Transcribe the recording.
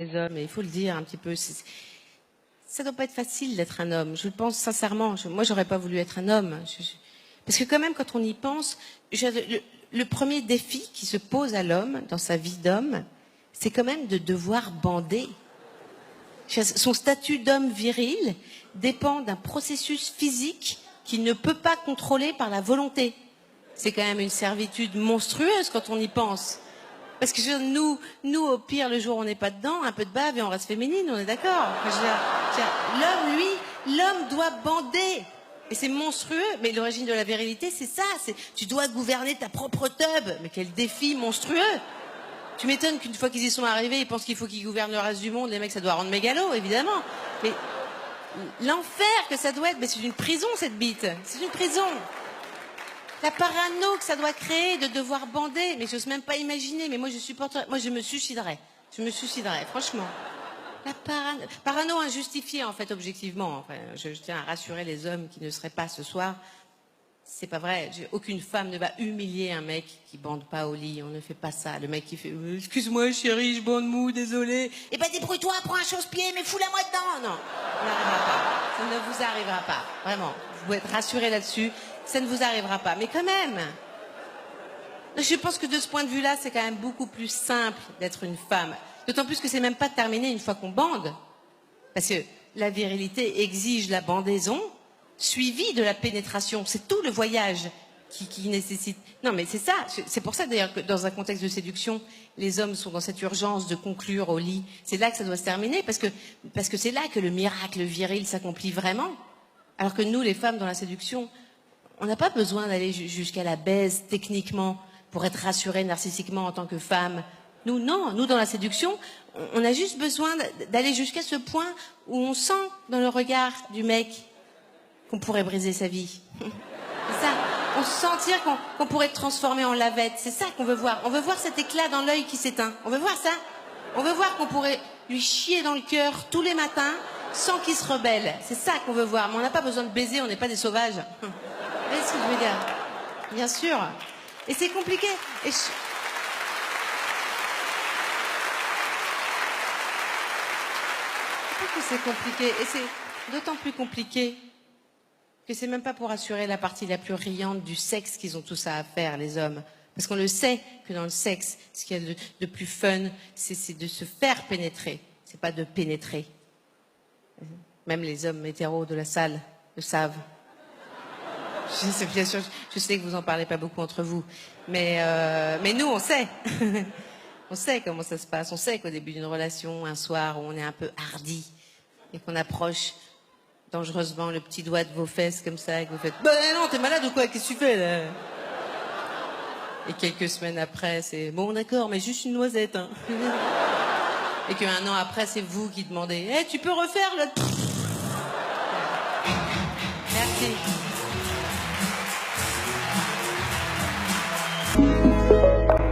Les hommes, et il faut le dire un petit peu, ça doit pas être facile d'être un homme. Je le pense sincèrement. Moi, j'aurais pas voulu être un homme. Parce que quand même, quand on y pense, le premier défi qui se pose à l'homme dans sa vie d'homme, c'est quand même de devoir bander. Son statut d'homme viril dépend d'un processus physique qu'il ne peut pas contrôler par la volonté. C'est quand même une servitude monstrueuse quand on y pense. Parce que nous, au pire, le jour où on n'est pas dedans, un peu de bave et on reste féminine, on est d'accord. L'homme, lui, l'homme doit bander. Et c'est monstrueux, mais l'origine de la virilité, c'est ça. Tu dois gouverner ta propre teub. Mais quel défi monstrueux. Tu m'étonnes qu'une fois qu'ils y sont arrivés, ils pensent qu'il faut qu'ils gouvernent le reste du monde. Les mecs, ça doit rendre mégalo, évidemment. Mais l'enfer que ça doit être, mais c'est une prison, cette bite. C'est une prison. La parano que ça doit créer de devoir bander, mais j'ose même pas imaginer, mais moi je supporterais, moi je me suiciderais, franchement. La parano injustifiée en fait, objectivement. Enfin, je tiens à rassurer les hommes qui ne seraient pas ce soir. C'est pas vrai, aucune femme ne va humilier un mec qui bande pas au lit, on ne fait pas ça. Le mec qui fait excuse-moi chérie, je bande mou, désolé. Eh ben débrouille-toi, prends un chausse-pied, mais fous-la moi dedans. Non, ça n'arrivera pas. Ça ne vous arrivera pas, vraiment. Vous pouvez être rassurés là-dessus. Ça ne vous arrivera pas. Mais quand même, je pense que de ce point de vue-là, c'est quand même beaucoup plus simple d'être une femme. D'autant plus que c'est même pas terminé une fois qu'on bande. Parce que la virilité exige la bandaison, suivie de la pénétration. C'est tout le voyage qui nécessite... Non, mais c'est ça. C'est pour ça, d'ailleurs, que dans un contexte de séduction, les hommes sont dans cette urgence de conclure au lit. C'est là que ça doit se terminer, parce que c'est là que le miracle viril s'accomplit vraiment. Alors que nous, les femmes, dans la séduction... On n'a pas besoin d'aller jusqu'à la baise techniquement pour être rassuré narcissiquement en tant que femme. Nous, non. Nous, dans la séduction, on a juste besoin d'aller jusqu'à ce point où on sent dans le regard du mec qu'on pourrait briser sa vie. C'est ça. On sentir qu'on pourrait être transformé en lavette. C'est ça qu'on veut voir. On veut voir cet éclat dans l'œil qui s'éteint. On veut voir ça. On veut voir qu'on pourrait lui chier dans le cœur tous les matins sans qu'il se rebelle. C'est ça qu'on veut voir. Mais on n'a pas besoin de baiser, on n'est pas des sauvages. Vous voyez ce que je veux dire? Bien sûr. Et c'est compliqué. Et je trouve que c'est compliqué. Et c'est d'autant plus compliqué que c'est même pas pour assurer la partie la plus riante du sexe qu'ils ont tout ça à faire, les hommes. Parce qu'on le sait que dans le sexe, ce qu'il y a de plus fun, c'est de se faire pénétrer. C'est pas de pénétrer. Même les hommes hétéros de la salle le savent. Bien sûr, je sais que vous en parlez pas beaucoup entre vous, mais nous on sait, on sait comment ça se passe. On sait qu'au début d'une relation, un soir où on est un peu hardi et qu'on approche dangereusement le petit doigt de vos fesses comme ça et que vous faites bah non t'es malade ou quoi, qu'est-ce que tu fais là? Et quelques semaines après c'est bon d'accord mais juste une noisette hein. Et qu'un an après c'est vous qui demandez tu peux refaire le... Merci.